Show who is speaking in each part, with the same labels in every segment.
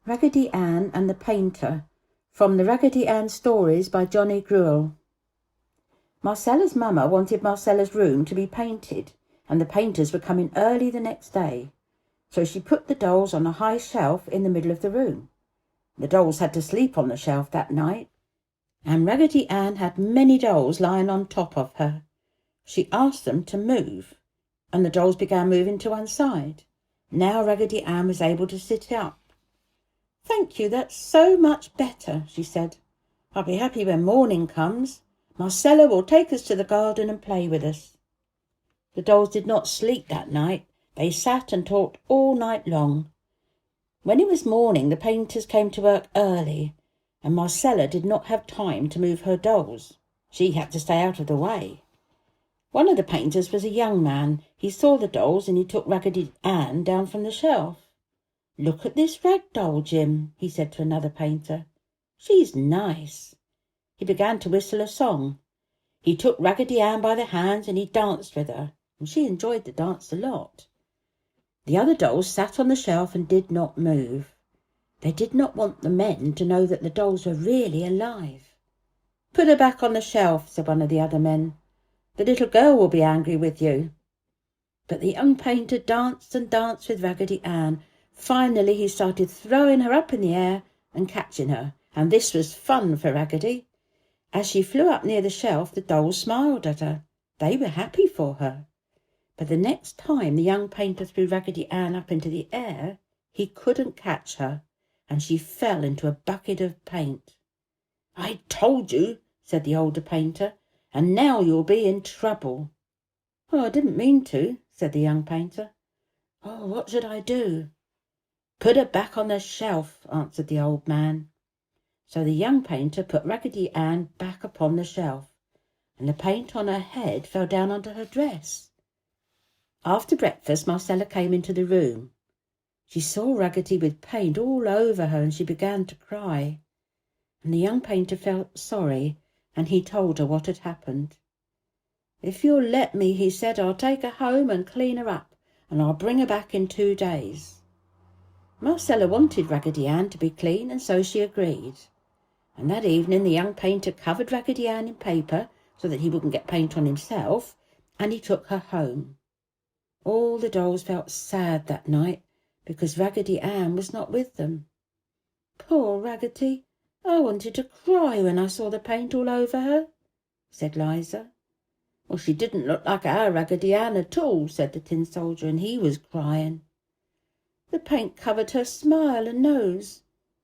Speaker 1: Raggedy Ann and the Painter, from the Raggedy Ann stories by Jonny Gruelle. Marcella's mama wanted Marcella's room to be painted, and the painters were coming early the next day, so she put the dolls on a high shelf in the middle of the room. The dolls had to sleep on the shelf that night, and Raggedy Ann had many dolls lying on top of her. She asked them to move, and the dolls began moving to one side. Now Raggedy Ann was able to sit up. "Thank you, that's so much better," she said. "I'll be happy when morning comes. Marcella will take us to the garden and play with us." The dolls did not sleep that night. They sat and talked all night long. When it was morning, the painters came to work early, and Marcella did not have time to move her dolls. She had to stay out of the way. One of the painters was a young man. He saw the dolls and he took Raggedy Ann down from the shelf. "Look at this rag doll, Jim," he said to another painter. "She's nice." He began to whistle a song. He took Raggedy Ann by the hands and he danced with her, and she enjoyed the dance a lot. The other dolls sat on the shelf and did not move. They did not want the men to know that the dolls were really alive. "Put her back on the shelf," said one of the other men. "The little girl will be angry with you." But the young painter danced and danced with Raggedy Ann. Finally he started throwing her up in the air and catching her, and this was fun for Raggedy. As she flew up near the shelf, the dolls smiled at her. They were happy for her. But the next time the young painter threw Raggedy Ann up into the air, he couldn't catch her, and she fell into a bucket of paint. "I told you," said the older painter, "and now you'll be in trouble." "Oh, I didn't mean to," said the young painter. "Oh, what should I do?" "Put her back on the shelf," answered the old man. So the young painter put Raggedy Ann back upon the shelf, and the paint on her head fell down onto her dress. After breakfast, Marcella came into the room. She saw Raggedy with paint all over her, and she began to cry. And the young painter felt sorry, and he told her what had happened. "If you'll let me," he said, "I'll take her home and clean her up, and I'll bring her back in 2 days." Marcella wanted Raggedy Ann to be clean, and so she agreed. And that evening the young painter covered Raggedy Ann in paper so that he wouldn't get paint on himself, and he took her home. All the dolls felt sad that night because Raggedy Ann was not with them. "Poor Raggedy, I wanted to cry when I saw the paint all over her," said Liza. "Well, she didn't look like our Raggedy Ann at all," said the tin soldier, and he was crying. "The paint covered her smile and nose.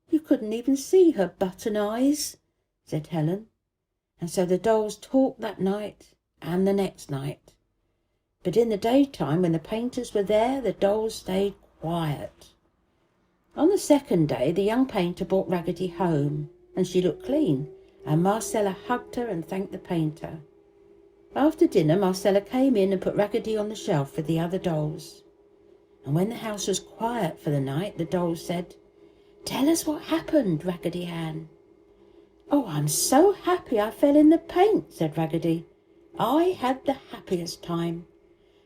Speaker 1: You couldn't even see her button eyes," said Helen. And so the dolls talked that night and the next night. But in the daytime, when the painters were there, the dolls stayed quiet. On the second day, the young painter brought Raggedy home, and she looked clean, and Marcella hugged her and thanked the painter. After dinner, Marcella came in and put Raggedy on the shelf with the other dolls. And when the house was quiet for the night, the dolls said, "Tell us what happened, Raggedy Ann." "Oh, I'm so happy I fell in the paint," said Raggedy. "I had the happiest time.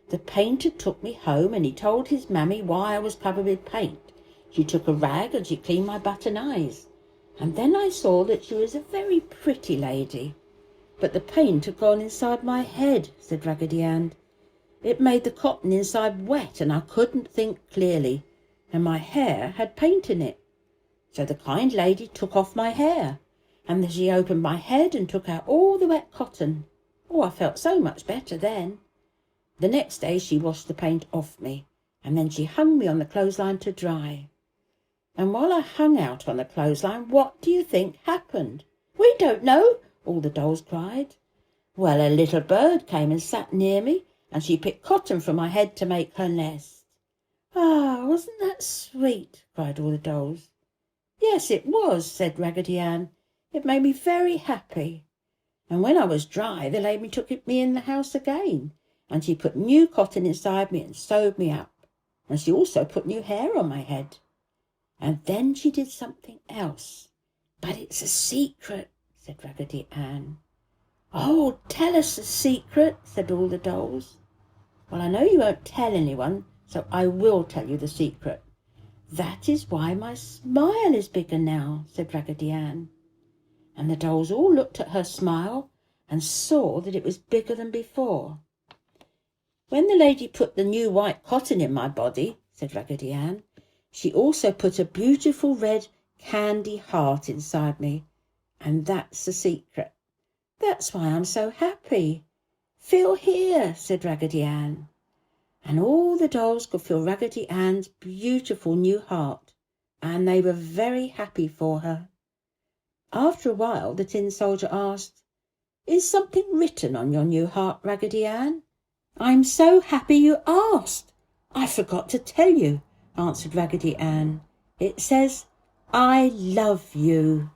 Speaker 1: The painter took me home and he told his mammy why I was covered with paint. She took a rag and she cleaned my button eyes. And then I saw that she was a very pretty lady. But the paint had gone inside my head," said Raggedy Ann. "It made the cotton inside wet and I couldn't think clearly, and my hair had paint in it. So the kind lady took off my hair, and then she opened my head and took out all the wet cotton. Oh, I felt so much better then. The next day she washed the paint off me, and then she hung me on the clothesline to dry. And while I hung out on the clothesline, what do you think happened?" "We don't know," all the dolls cried. "Well, a little bird came and sat near me, and she picked cotton from my head to make her nest." "Ah, wasn't that sweet?" cried all the dolls. "Yes, it was," said Raggedy Ann. "It made me very happy. And when I was dry, the lady took me in the house again, and she put new cotton inside me and sewed me up. And she also put new hair on my head. And then she did something else. But it's a secret," said Raggedy Ann. "Oh, tell us the secret," said all the dolls. "Well, I know you won't tell anyone, so I will tell you the secret. "That is why my smile is bigger now," said Raggedy Ann. And the dolls all looked at her smile and saw that it was bigger than before. "When the lady put the new white cotton in my body," said Raggedy Ann, "she also put a beautiful red candy heart inside me. And that's the secret. That's why I'm so happy. Feel here," said Raggedy Ann. And all the dolls could feel Raggedy Ann's beautiful new heart, and they were very happy for her. After a while, the tin soldier asked, "Is something written on your new heart, Raggedy Ann?" "I'm so happy you asked. I forgot to tell you," answered Raggedy Ann. "It says, 'I love you.'"